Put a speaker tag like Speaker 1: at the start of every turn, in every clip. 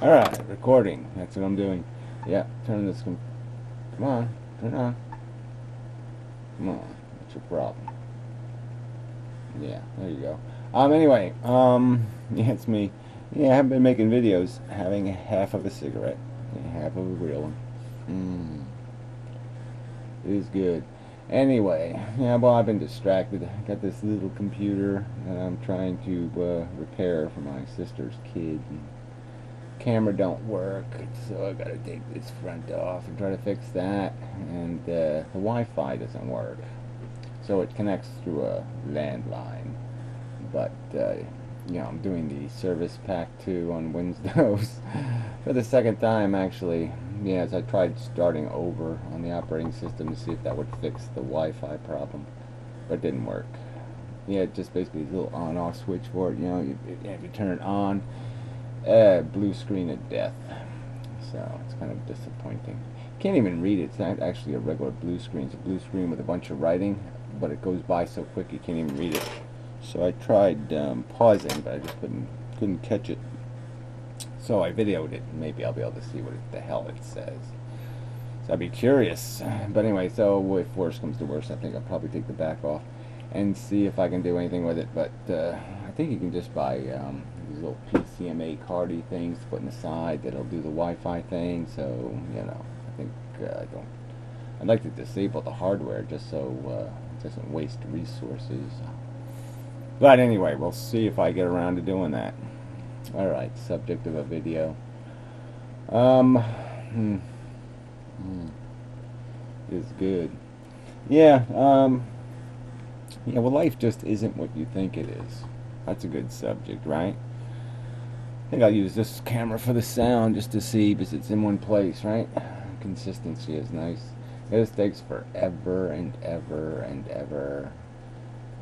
Speaker 1: Alright, recording. That's what I'm doing. Yeah, turn this. Come on, turn on. Come on. What's your problem? Yeah, there you go. Anyway, yeah, it's me. Yeah, I haven't been making videos. Having half of a cigarette. Yeah, half of a real one. It is good. Anyway, yeah, well, I've been distracted. I got this little computer that I'm trying to repair for my sister's kid. And camera don't work, so I gotta take this front off and try to fix that. And the Wi-Fi doesn't work, so it connects through a landline. But I'm doing the Service Pack 2 on Windows for the second time actually. Yes, I tried starting over on the operating system to see if that would fix the Wi-Fi problem, but it didn't work. Yeah, just basically a little on-off switch for it. If you turn it on, blue screen of death. So it's kind of disappointing. Can't even read it. It's not actually a regular blue screen. It's a blue screen with a bunch of writing, but it goes by so quick you can't even read it. So I tried pausing, but I just couldn't catch it. So I videoed it. Maybe I'll be able to see what the hell it says. So I'd be curious. But anyway, so if worse comes to worse, I think I'll probably take the back off and see if I can do anything with it. But I think you can just buy these little PCMA cardy things to put in the side that'll do the Wi-Fi thing. So I think I'd like to disable the hardware just so it doesn't waste resources. But anyway, we'll see if I get around to doing that. Alright, subject of a video. Is good. Yeah, well, life just isn't what you think it is. That's a good subject, right? I think I'll use this camera for the sound just to see, because it's in one place, right? Consistency is nice. This takes forever and ever and ever.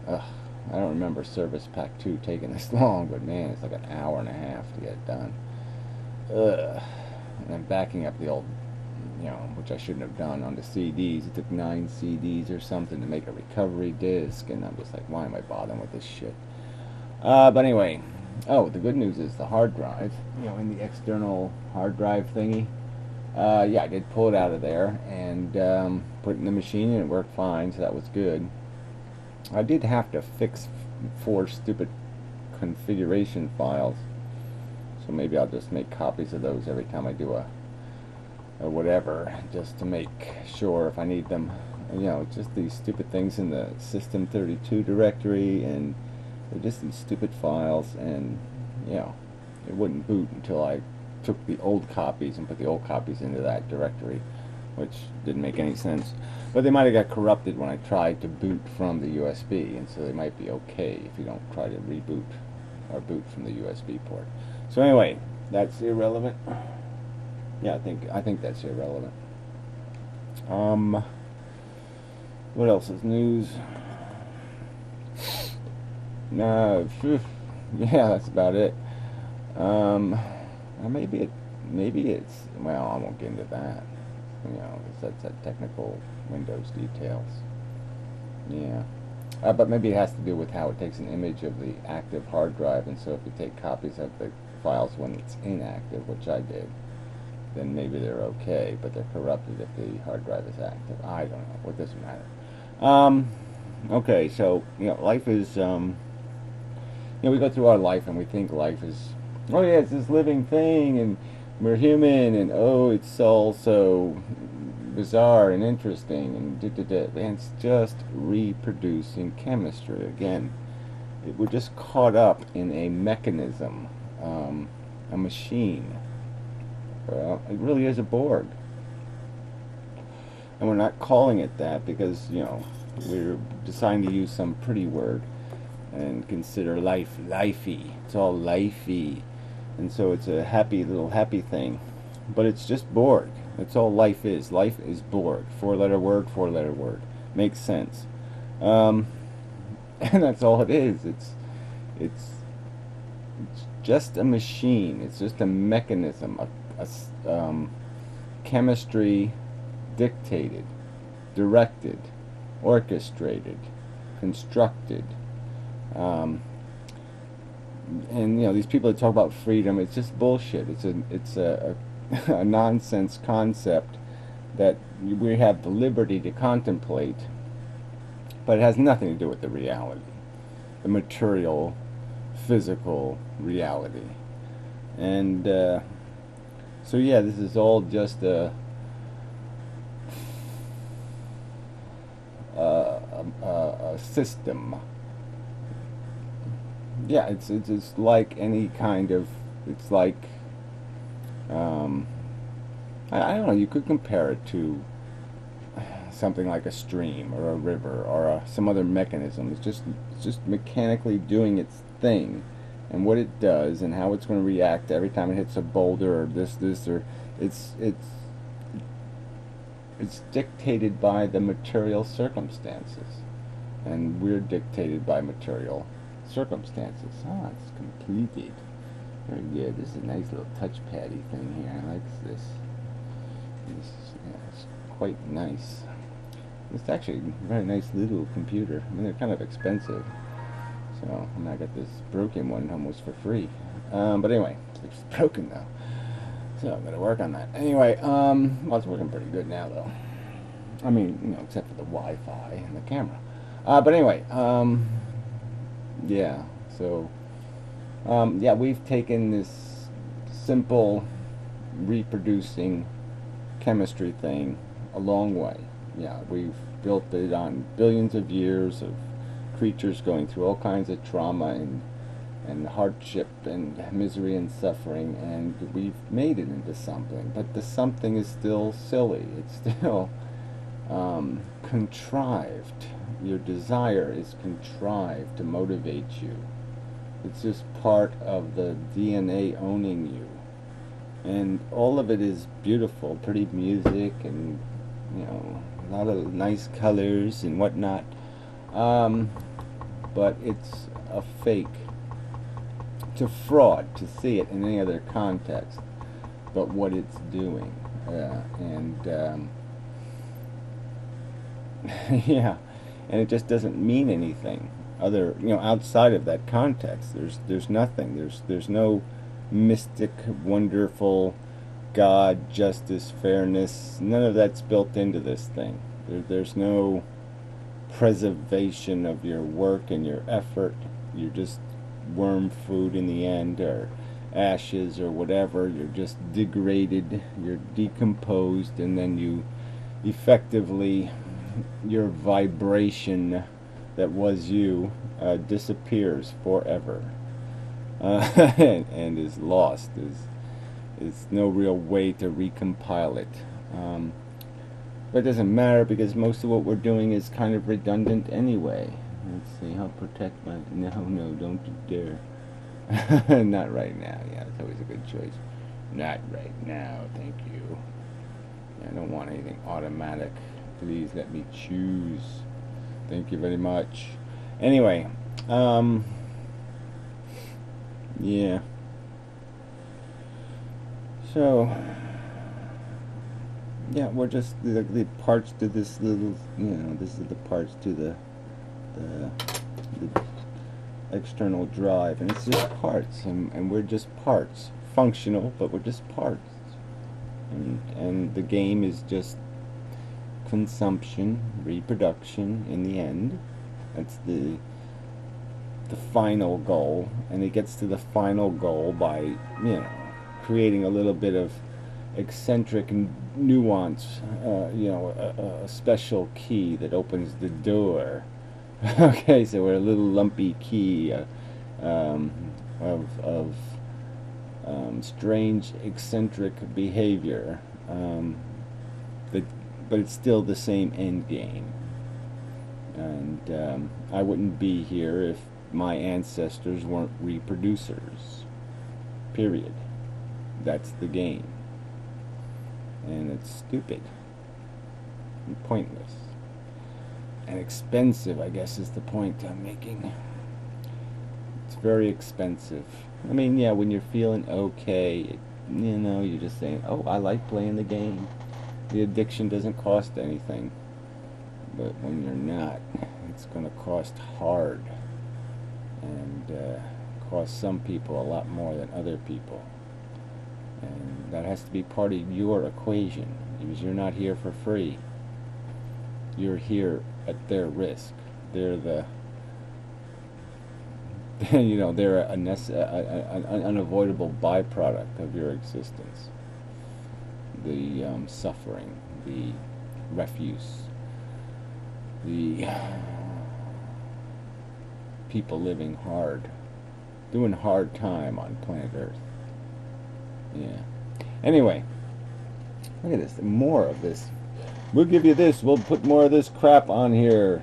Speaker 1: Ugh. I don't remember Service Pack 2 taking this long, but man, it's like an hour and a half to get it done. Ugh. And I'm backing up the old, which I shouldn't have done, onto CDs. It took 9 CDs or something to make a recovery disc, and I'm just like, why am I bothering with this shit? But anyway, the good news is the hard drive, in the external hard drive thingy. Yeah, I did pull it out of there and put it in the machine, and it worked fine, so that was good. I did have to fix 4 stupid configuration files, so maybe I'll just make copies of those every time I do a whatever, just to make sure if I need them. Just these stupid things in the System32 directory, and they're just these stupid files, and it wouldn't boot until I took the old copies and put the old copies into that directory, which didn't make any sense. But they might have got corrupted when I tried to boot from the USB, and so they might be okay if you don't try to reboot or boot from the USB port. So anyway, that's irrelevant. Yeah, I think that's irrelevant. What else is news? Yeah, that's about it. Or maybe it's, well, I won't get into that. Because that's technical Windows details. Yeah. But maybe it has to do with how it takes an image of the active hard drive, and so if you take copies of the files when it's inactive, which I did, then maybe they're okay, but they're corrupted if the hard drive is active. I don't know. What does it matter? Okay, so, life is, we go through our life and we think life is, oh yeah, it's this living thing, and we're human, and oh, it's all so bizarre and interesting, and and it's just reproducing chemistry again. We're just caught up in a mechanism, a machine. Well, it really is a Borg, and we're not calling it that because we're deciding to use some pretty word and consider life lifey. It's all lifey. And so it's a happy thing. But it's just Borg. That's all life is. Life is Borg. 4-letter word. Makes sense. And that's all it is. It's just a machine. It's just a mechanism. A chemistry dictated, directed, orchestrated, constructed, and these people that talk about freedom, it's just bullshit. It's a a nonsense concept that we have the liberty to contemplate, but it has nothing to do with the reality, the material, physical reality. And so yeah, this is all just a system. Yeah, it's like any kind of, it's like I don't know. You could compare it to something like a stream or a river or some other mechanism. It's just mechanically doing its thing, and what it does and how it's going to react every time it hits a boulder or this or it's dictated by the material circumstances, and we're dictated by material circumstances. Ah, it's completed. Very good. This is a nice little touchpad-y thing here. I like this. It's quite nice. It's actually a very nice little computer. I mean, they're kind of expensive. So, and I got this broken one almost for free. But anyway, it's broken though. So I'm gonna work on that. Anyway, well, it's working pretty good now though. I mean, except for the Wi-Fi and the camera. But anyway, yeah. So, yeah, we've taken this simple reproducing chemistry thing a long way. Yeah, we've built it on billions of years of creatures going through all kinds of trauma and hardship and misery and suffering, and we've made it into something. But the something is still silly. It's still contrived. Your desire is contrived to motivate you. It's just part of the DNA owning you. And all of it is beautiful, pretty music, and a lot of nice colors and whatnot. But it's a fake. It's a fraud to see it in any other context but what it's doing. Yeah, and it just doesn't mean anything other, outside of that context. There's nothing. There's no mystic, wonderful God, justice, fairness. None of that's built into this thing. There's no preservation of your work and your effort. You're just worm food in the end, or ashes or whatever. You're just degraded, you're decomposed, and then you effectively, your vibration that was you disappears forever, and is lost. Is no real way to recompile it. But it doesn't matter, because most of what we're doing is kind of redundant anyway. Let's see, I'll protect my... No, don't you dare. Not right now. Yeah, it's always a good choice. Not right now, thank you. I don't want anything automatic. Please let me choose. Thank you very much. Anyway, yeah. So, yeah, we're just the parts to this little, this is the parts to the external drive, and it's just parts, and we're just parts, functional, but we're just parts, and the game is just consumption, reproduction. In the end, that's the final goal, and it gets to the final goal by creating a little bit of eccentric nuance, a special key that opens the door. Okay, so we're a little lumpy key of strange, eccentric behavior, but it's still the same end game. And I wouldn't be here if my ancestors weren't reproducers. Period. That's the game. And it's stupid and pointless and expensive, I guess, is the point I'm making. It's very expensive. I mean, yeah, when you're feeling okay, you're just saying, oh, I like playing the game. The addiction doesn't cost anything. But when you're not, it's going to cost hard, and cost some people a lot more than other people. And that has to be part of your equation, because you're not here for free. You're here at their risk. They're the they're an unavoidable byproduct of your existence. The suffering, the refuse, the people living hard, doing hard time on planet Earth. Yeah. Anyway, look at this. More of this. We'll give you this. We'll put more of this crap on here.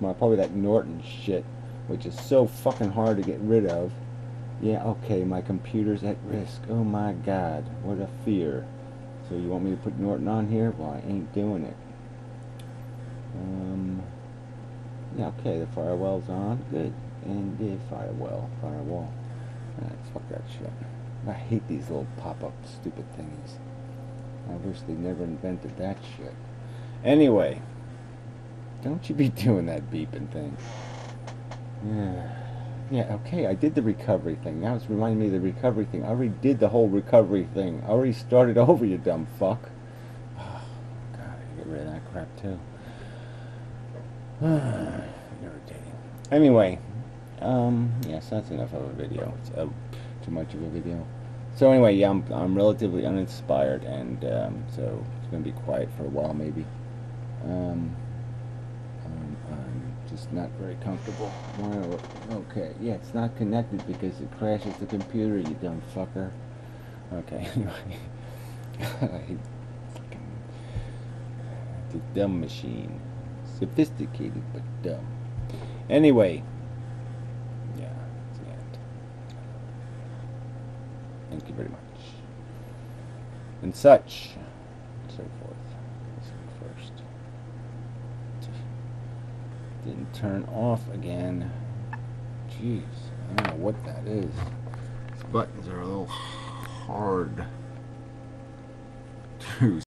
Speaker 1: Probably that Norton shit, which is so fucking hard to get rid of. Yeah, okay, my computer's at risk. Oh my god, what a fear. So you want me to put Norton on here? Well, I ain't doing it. Yeah, okay, the firewall's on. Good. And the firewall. Fuck that shit. I hate these little pop-up stupid thingies. I wish they never invented that shit. Anyway, don't you be doing that beeping thing. Yeah, okay, I did the recovery thing. Now it's reminding me of the recovery thing. I already did the whole recovery thing. I already started over, you dumb fuck. Oh, God, I get rid of that crap too. Irritating. Anyway, yes, that's enough of a video. It's too much of a video. So anyway, yeah, I'm relatively uninspired, and so it's gonna be quiet for a while, maybe. I'm just not very comfortable. Okay, yeah, it's not connected because it crashes the computer, you dumb fucker. Okay, anyway. I hate fucking the dumb machine. Sophisticated but dumb. Anyway, yeah, that's the end. Thank you very much. And such, and so forth. This one first. Didn't turn off again. Jeez, I don't know what that is. These buttons are a little hard to